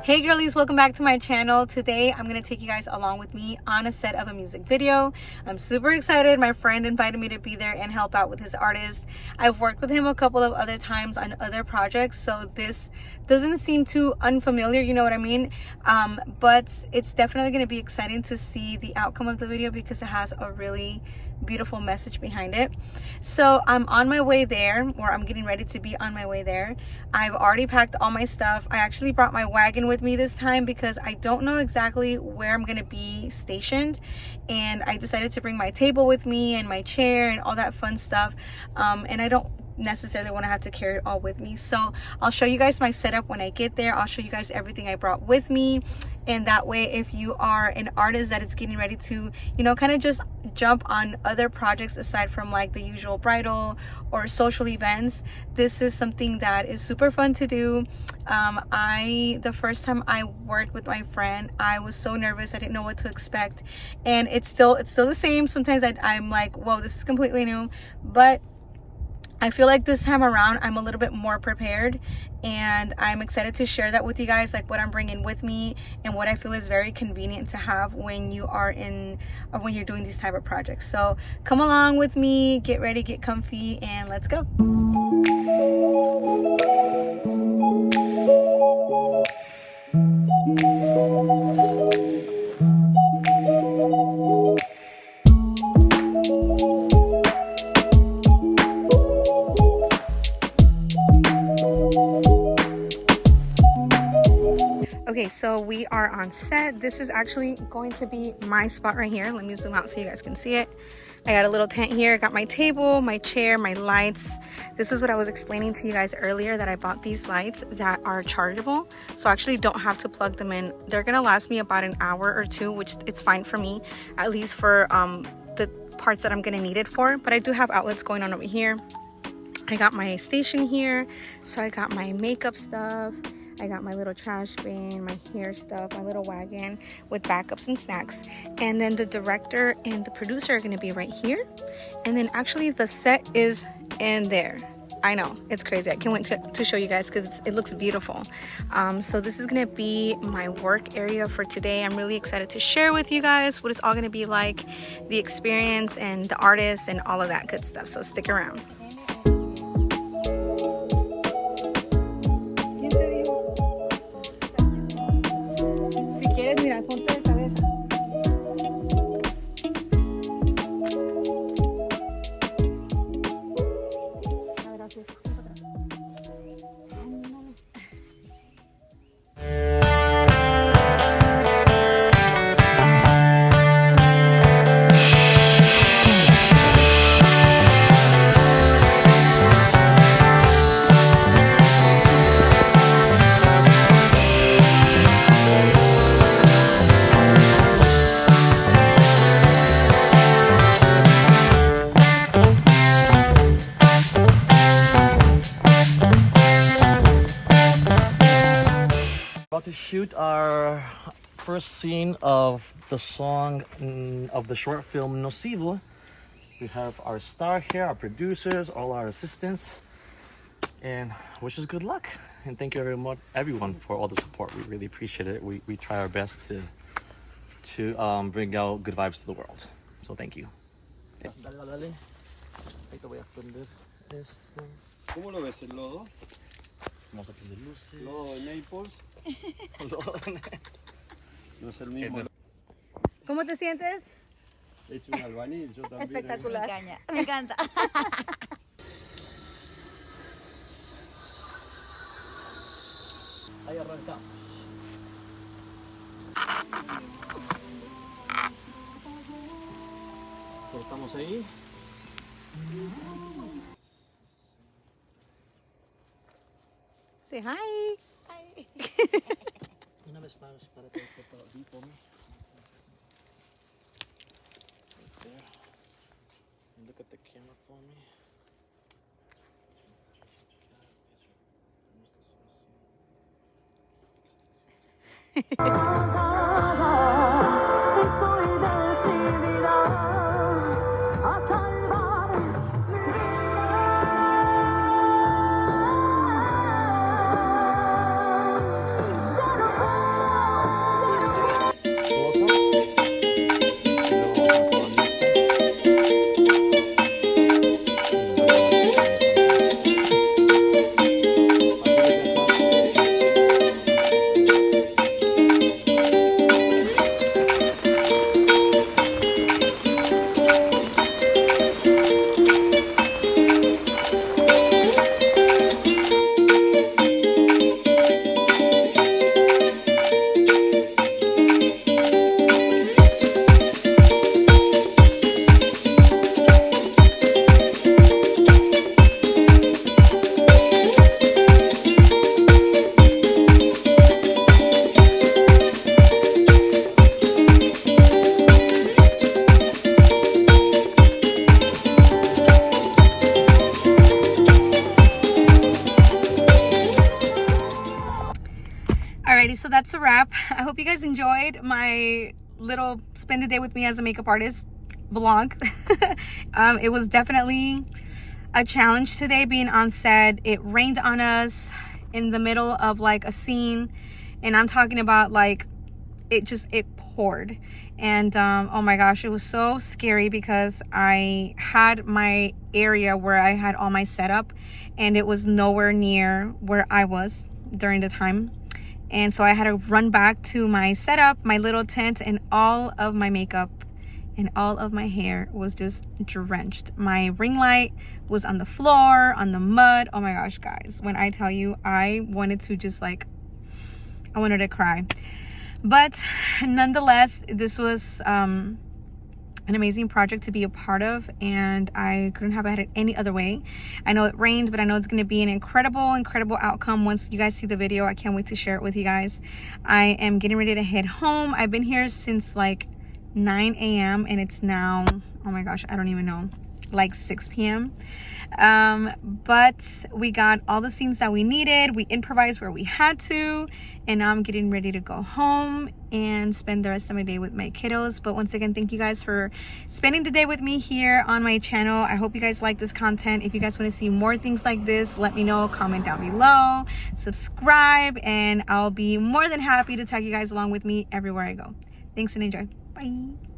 Hey girlies, welcome back to my channel. Today I'm going to take you guys along with me on a set of a music video. I'm super excited. My friend invited me to be there and help out with his artist. I've worked with him a couple of other times on other projects, so this doesn't seem too unfamiliar, you know what I mean? But it's definitely going to be exciting to see the outcome of the video because it has a really beautiful message behind it. So I'm on my way there, or I'm getting ready to be on my way there. I've already packed all my stuff. I actually brought my wagon with me this time because I don't know exactly where I'm gonna be stationed, and I decided to bring my table with me and my chair and all that fun stuff, and I don't necessarily want to have to carry it all with me. So I'll show you guys my setup when I get there. I'll show you guys everything I brought with me, and that way if you are an artist that is getting ready to, you know, kind of just jump on other projects aside from like the usual bridal or social events, this is something that is super fun to do. The first time I worked with my friend, I was so nervous. I didn't know what to expect, and it's still the same. Sometimes I'm like, whoa, this is completely new, but I feel like this time around I'm a little bit more prepared, and I'm excited to share that with you guys, like what I'm bringing with me and what I feel is very convenient to have when you are when you're doing these type of projects. So come along with me, get ready, get comfy, and let's go. Okay, so we are on set. This is actually going to be my spot right here. Let me zoom out so you guys can see it. I got a little tent here, got my table, my chair, my lights. This is what I was explaining to you guys earlier, that I bought these lights that are chargeable, so I actually don't have to plug them in. They're gonna last me about an hour or two, which it's fine for me, at least for the parts that I'm gonna need it for. But I do have outlets going on over here. I got my station here, so I got my makeup stuff, I got my little trash bin, my hair stuff, my little wagon with backups and snacks. And then the director and the producer are gonna be right here. And then actually the set is in there. I know, it's crazy. I can't wait to show you guys because it looks beautiful. So this is gonna be my work area for today. I'm really excited to share with you guys what it's all gonna be like, the experience and the artists and all of that good stuff. So stick around. Mira, ponte de cabeza. Gracias. About to shoot our first scene of the song of the short film NOCIVO. We have our star here, our producers, all our assistants, and wish us good luck. And thank you very much, everyone, for all the support. We really appreciate it. We try our best to bring out good vibes to the world. So thank you. ¿Cómo lo ves el lodo? Vamos a prender luces. Lodo de Naples. No es el mismo. ¿Cómo te sientes? He hecho un albañil, yo también. Espectacular. Me encanta. Ahí arrancamos. Cortamos ahí. Say hi. Una vez más para que por aquí por mí. Right there. And look at the camera for me. Estoy decidida a salvar mi vida. that's a wrap. I hope you guys enjoyed my little spend the day with me as a makeup artist vlog. It was definitely a challenge today being on set. It rained on us in the middle of like a scene, and I'm talking about like it poured. And oh my gosh, it was so scary because I had my area where I had all my setup and it was nowhere near where I was during the time. And so I had to run back to my setup, my little tent, and all of my makeup and all of my hair was just drenched. My ring light was on the floor, on the mud. Oh my gosh, guys, when I tell you, I wanted to just like, I wanted to cry. But nonetheless, this was an amazing project to be a part of, and I couldn't have had it any other way. I know it rained, but I know it's going to be an incredible outcome once you guys see the video. I can't wait to share it with you guys. I am getting ready to head home. I've been here since like 9 a.m. and it's now, oh my gosh, I don't even know, like 6 p.m. But we got all the scenes that we needed. We improvised where we had to, and now I'm getting ready to go home and spend the rest of my day with my kiddos. But once again, thank you guys for spending the day with me here on my channel. I hope you guys like this content. If you guys want to see more things like this, let me know. Comment down below, subscribe, and I'll be more than happy to tag you guys along with me everywhere I go. Thanks and enjoy. Bye.